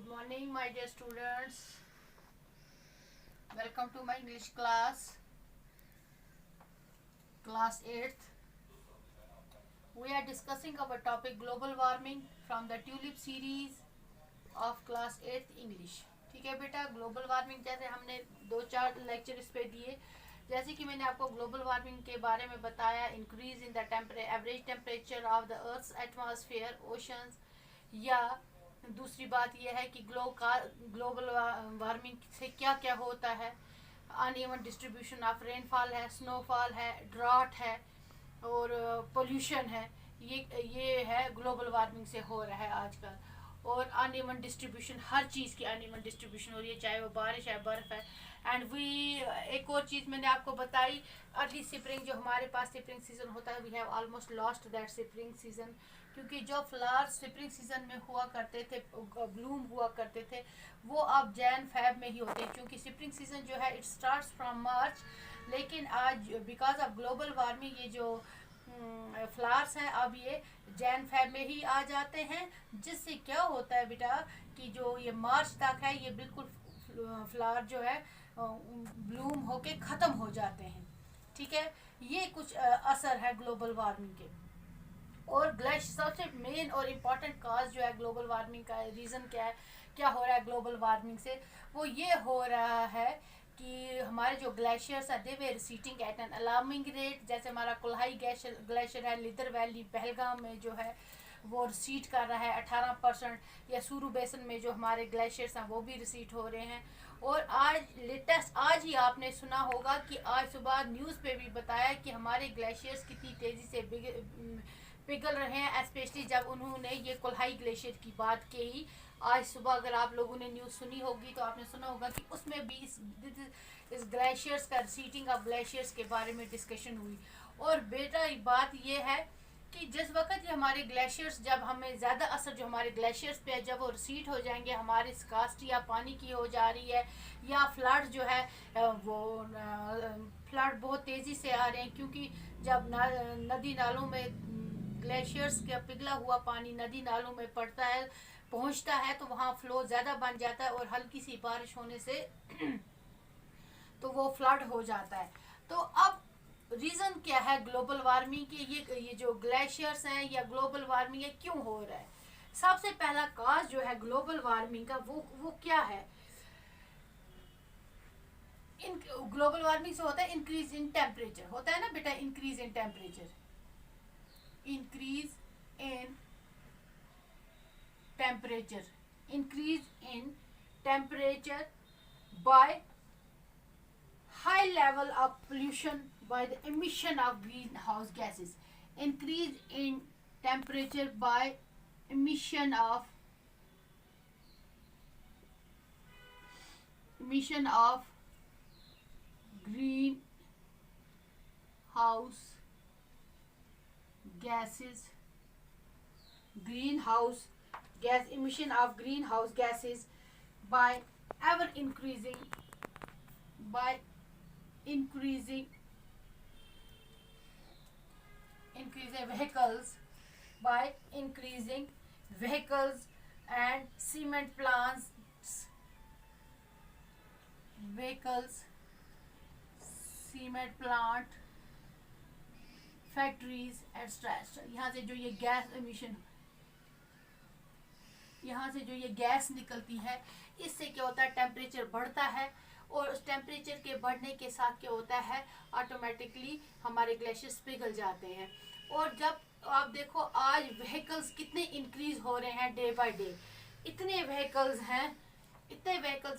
morning, my dear students. Welcome to my English class 8th. We are discussing our topic global warming from the Tulip series of class 8th English. ठीक है बेटा, global warming जैसे हमने 2-4 lecture इस पे दिए, जैसे कि मैंने आपको ग्लोबल वार्मिंग के बारे में बताया, increase in the average temperature of the earth's atmosphere oceans, या दूसरी बात यह है कि ग्लोबल वार्मिंग से क्या क्या होता है। अनइवन डिस्ट्रीब्यूशन ऑफ रेनफॉल है, स्नोफॉल है, ड्रॉट है और पोल्यूशन है। ये है ग्लोबल वार्मिंग से हो रहा है आजकल। और अनइवन डिस्ट्रीब्यूशन, हर चीज़ की अनइवन डिस्ट्रीब्यूशन हो रही है, चाहे वो बारिश है, बर्फ़ है। एंड एक और चीज़ मैंने आपको बताई, अर्ली स्प्रिंग, जो हमारे पास स्प्रिंग सीजन होता है, we have almost lost that spring season, क्योंकि जो फ्लावर्स स्प्रिंग सीजन में हुआ करते थे, ब्लूम हुआ करते थे, वो अब जैन फैब में ही होते हैं, क्योंकि स्प्रिंग सीजन जो है इट स्टार्ट्स फ्रॉम मार्च। लेकिन आज बिकॉज ऑफ ग्लोबल वार्मिंग ये जो फ्लावर्स हैं अब ये जैन फैब में ही आ जाते हैं, जिससे क्या होता है बेटा कि जो ये मार्च तक है ये बिल्कुल फ्लावर जो है ब्लूम होके ख़त्म हो जाते हैं। ठीक है, ये कुछ असर है ग्लोबल वार्मिंग के। और सबसे मेन और इम्पॉर्टेंट काज जो है ग्लोबल वार्मिंग का, रीज़न क्या हो रहा है ग्लोबल वार्मिंग से, वो ये हो रहा है कि हमारे जो ग्लेशियर्स है दे वे रिसीटिंग एट एन अलार्मिंग रेट। जैसे हमारा कुल्हाई ग्लेशियर है लिदर वैली पहलगाम में जो है वो रिसीट कर रहा है 18%, या सूरू बेसन में जो हमारे ग्लेशियर्स हैं वो भी रिसीट हो रहे हैं। और आज ही आपने सुना होगा कि आज सुबह न्यूज़ पे भी बताया कि हमारे ग्लेशियर्स कितनी तेज़ी से पिघल रहे हैं, स्पेशली जब उन्होंने ये कुल्हाई ग्लेशियर की बात की। आज सुबह अगर आप लोगों ने न्यूज़ सुनी होगी तो आपने सुना होगा कि उसमें भी इस ग्लेशियर्स का, सीटिंग ऑफ ग्लेशियर्स के बारे में डिस्कशन हुई। और बेटा बात ये है कि जिस वक्त ये हमारे ग्लेशियर्स, जब हमें ज़्यादा असर जो हमारे ग्लेशियर्स पे है, जब वो रिसीट हो जाएंगे, हमारी स्कास्टी या पानी की हो जा रही है, या फ्लड जो है वो फ्लड बहुत तेज़ी से आ रहे हैं, क्योंकि जब नदी नालों में ग्लेशियर्स का पिघला हुआ पानी नदी नालों में पड़ता है, पहुंचता है, तो वहाँ फ्लो ज़्यादा बन जाता है और हल्की सी बारिश होने से तो वो फ्लड हो जाता है। तो अब रीज़न क्या है ग्लोबल वार्मिंग के, ये जो ग्लेशियर्स हैं या ग्लोबल वार्मिंग है क्यों हो रहा है। सबसे पहला काज जो है ग्लोबल वार्मिंग का वो क्या है। इन ग्लोबल वार्मिंग से होता है इंक्रीज इन टेम्परेचर, होता है ना बेटा, increase in temperature, increase in temperature by high level of pollution by the emission of greenhouse gases. Increase in temperature by emission of greenhouse gases, greenhouse gas emission of greenhouse gases by ever increasing vehicles, by increasing vehicles and cement plants, factories extra. यहाँ से जो ये gas निकलती है, इससे क्या होता है टेम्परेचर बढ़ता है, और उस टेम्परेचर के बढ़ने के साथ क्या होता है ऑटोमेटिकली हमारे ग्लेशियर्स पिघल जाते हैं। और जब आप देखो आज व्हीकल्स कितने इंक्रीज हो रहे हैं डे बाय डे, इतने व्हीकल्स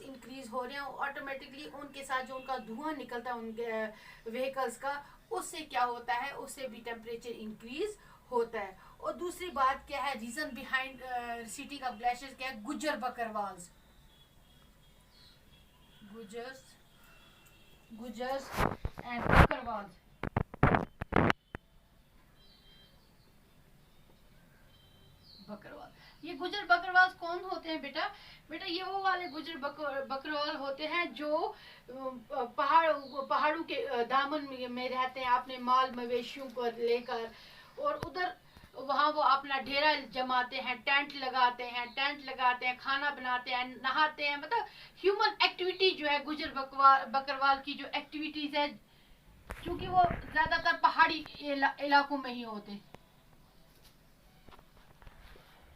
इंक्रीज हो रहे हैं, ऑटोमेटिकली उनके साथ जो उनका धुआं निकलता है उन व्हीकल्स का, उससे क्या होता है, उससे भी टेम्परेचर इंक्रीज होता है। और दूसरी बात क्या है, रीजन बिहाइंड रिसीटिंग ऑफ ग्लेशियर्स क्या है, गुजर बकरवाल्स एंड बकरवाल्स। ये गुजर बकरवाल कौन होते हैं बेटा ये वो वाले गुजर बकरवाल होते हैं जो पहाड़ों के दामन में रहते हैं अपने माल मवेशियों को लेकर, और उधर वहाँ वो अपना डेरा जमाते हैं, टेंट लगाते हैं, खाना बनाते हैं, नहाते हैं। मतलब ह्यूमन एक्टिविटी जो है गुजर बकरवाल की जो एक्टिविटीज है, क्योंकि वो ज्यादातर पहाड़ी इलाकों में ही होते,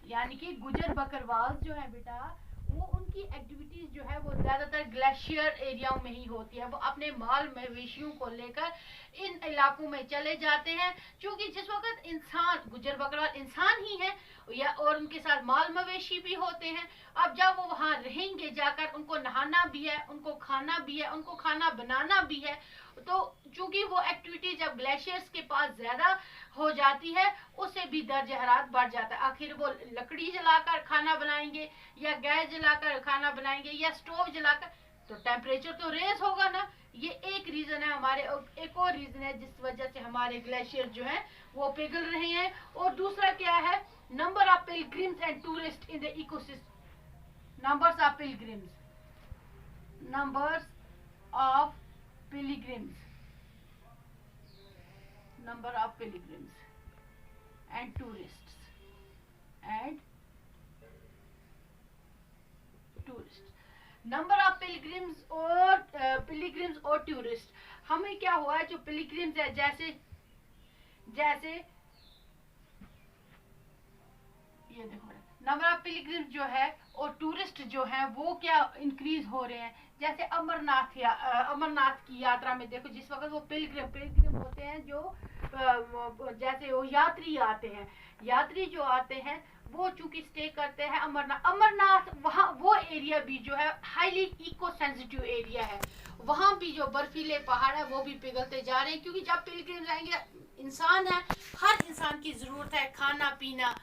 यानी कि गुजर बकरवाल जो है बेटा, वो उनकी एक्टिविटीज जो है वो ज्यादातर ग्लेशियर एरियाओं में ही होती है। वो अपने माल मवेशियों को लेकर इन इलाकों में चले जाते हैं, क्योंकि जिस वक्त इंसान, गुजर बकरवाल इंसान ही है या और उनके साथ माल मवेशी भी होते हैं। अब जब वो वहां रहेंगे जाकर, उनको नहाना भी है, उनको खाना भी है, उनको खाना बनाना भी है, तो चूंकि वो एक्टिविटी जब ग्लेशियर्स के पास ज्यादा हो जाती है, उससे भी दर्ज हरारत बढ़ जाता है। आखिर वो लकड़ी जलाकर खाना बनाएंगे या गैस जलाकर खाना बनाएंगे या स्टोव जलाकर, तो टेम्परेचर तो रेज होगा ना। ये एक रीजन है हमारे, एक और रीजन है जिस वजह से हमारे ग्लेशियर जो है वो पिघल रहे हैं। और दूसरा क्या है, number of pilgrims and tourist in the ecosystem. Numbers of pilgrims, numbers of pilgrims, number of pilgrims and tourists number of pilgrims और टूरिस्ट। हमें क्या हुआ है, जो पिलग्रिम्स है, जैसे ये देखो, नंबर ऑफ पिलग्रिम्स जो है और टूरिस्ट जो है वो क्या इंक्रीज हो रहे हैं। जैसे अमरनाथ की यात्रा में देखो, जिस वक्त वो पिलग्रिम होते हैं, जो जैसे वो यात्री जो आते हैं, वो चूंकि स्टे करते हैं अमरनाथ वहाँ वो एरिया भी जो है हाईली इको सेंसिटिव एरिया है। वहाँ भी जो बर्फीले पहाड़ है वो भी पिघलते जा रहे हैं, क्योंकि जब पिलग्रिम आएंगे, इंसान है, हर इंसान की जरूरत है खाना पीना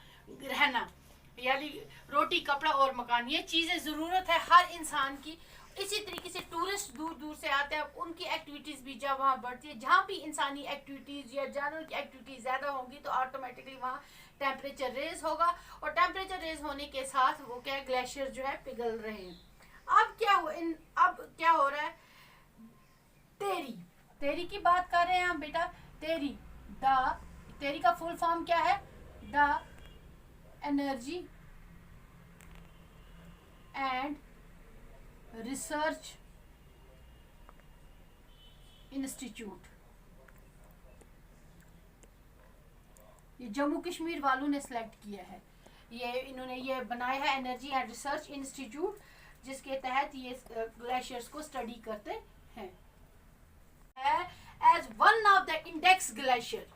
रहना, यानी रोटी कपड़ा और मकान, ये चीजें जरूरत है हर इंसान की। इसी तरीके से टूरिस्ट दूर दूर से आते हैं, उनकी एक्टिविटीज भी जब वहाँ बढ़ती है, जहाँ भी इंसानी एक्टिविटीज या जानवर की एक्टिविटीज ज्यादा होंगी, तो ऑटोमेटिकली वहाँ टेम्परेचर रेज होगा, और टेम्परेचर रेज होने के साथ वो क्या, ग्लेशियर जो है पिघल रहे हैं। अब क्या हो रहा है, तेरी की बात कर रहे हैं हम बेटा। तेरी का फुल फॉर्म क्या है, the energy and research institute. ये जम्मू कश्मीर वालों ने सिलेक्ट किया है, इन्होंने ये बनाया है एनर्जी एंड रिसर्च इंस्टीट्यूट, जिसके तहत ये ग्लेशियर्स को स्टडी करते हैं। As one of the index glacier,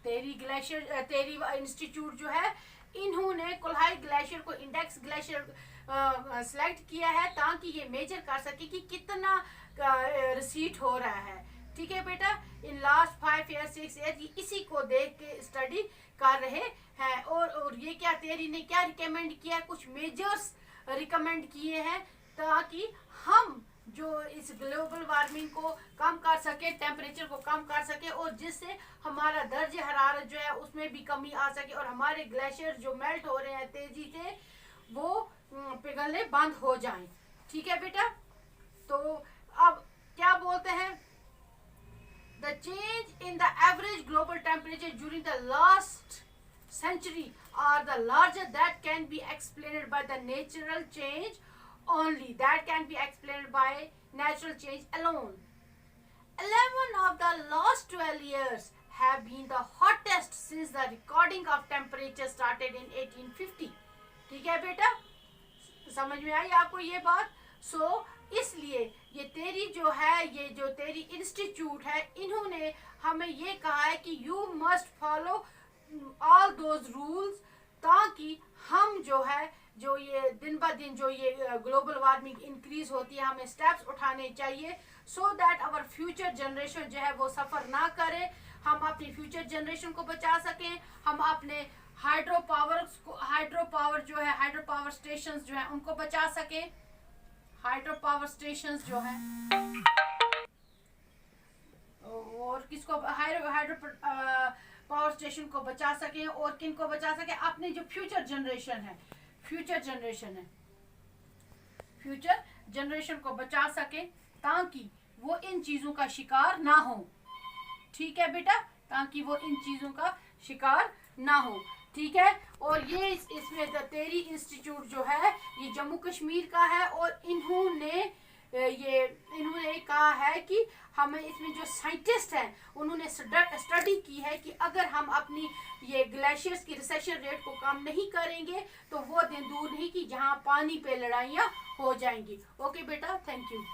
TERI institute जो है, इन्होंने कोल्हाई ग्लेशियर को इंडेक्स ग्लेशियर सिलेक्ट किया है, ताकि ये मेजर कर सके कि कितना रिसीट हो रहा है। ठीक है बेटा, इन लास्ट 5 ईयर 6 ईयर इसी को देख के स्टडी कर रहे हैं। और ये क्या, तेरी ने क्या रिकमेंड किया, कुछ मेजर्स रिकमेंड किए हैं, ताकि हम जो इस ग्लोबल वार्मिंग को कम कर सके, टेम्परेचर को कम कर सके, और जिससे हमारा दर्ज हरारत जो है उसमें भी कमी आ सके, और हमारे ग्लेशियर जो मेल्ट हो रहे हैं तेजी से, वो पिघलने बंद हो जाएं। ठीक है बेटा, तो अब क्या बोलते हैं, the change in the average global temperature during the last century are the larger that can be explained by the natural change only, that can be explained by natural change alone. 11 of the last 12 years have been the hottest since the recording of temperature started in 1850. ठीक है बेटा, समझ में आई आपको ये बात। इसलिए ये तेरी जो है, ये जो तेरी इंस्टीट्यूट है, इन्होंने हमें ये कहा है कि you must follow all those rules, ताकि हम जो है, जो ये दिन ब दिन जो ये ग्लोबल वार्मिंग इंक्रीज होती है, हमें स्टेप्स उठाने चाहिए, so that our future generation जो है वो सफ़र ना करे, हम अपनी फ्यूचर जनरेशन को बचा सकें, हम अपने हाइड्रो पावर जो है, हाइड्रो पावर स्टेशंस जो है उनको बचा सकें, हाइड्रो पावर स्टेशंस जो है, और किसको, हाइड्रो पावर स्टेशन को बचा सकें, और किन को बचा सकें, अपनी जो फ्यूचर जनरेशन को बचा सकें, ताकि वो इन चीज़ों का शिकार ना हो। ठीक है बेटा, ताकि वो इन चीज़ों का शिकार ना हो। ठीक है, और ये इसमें द तेरी इंस्टीट्यूट जो है ये जम्मू कश्मीर का है, और इन्होंने कहा है कि हमें इसमें जो साइंटिस्ट हैं उन्होंने स्टडी की है कि अगर हम अपनी ये ग्लेशियर्स की रिसेशन रेट को कम नहीं करेंगे तो वो दिन दूर नहीं कि जहां पानी पे लड़ाइयाँ हो जाएंगी। ओके बेटा, थैंक यू।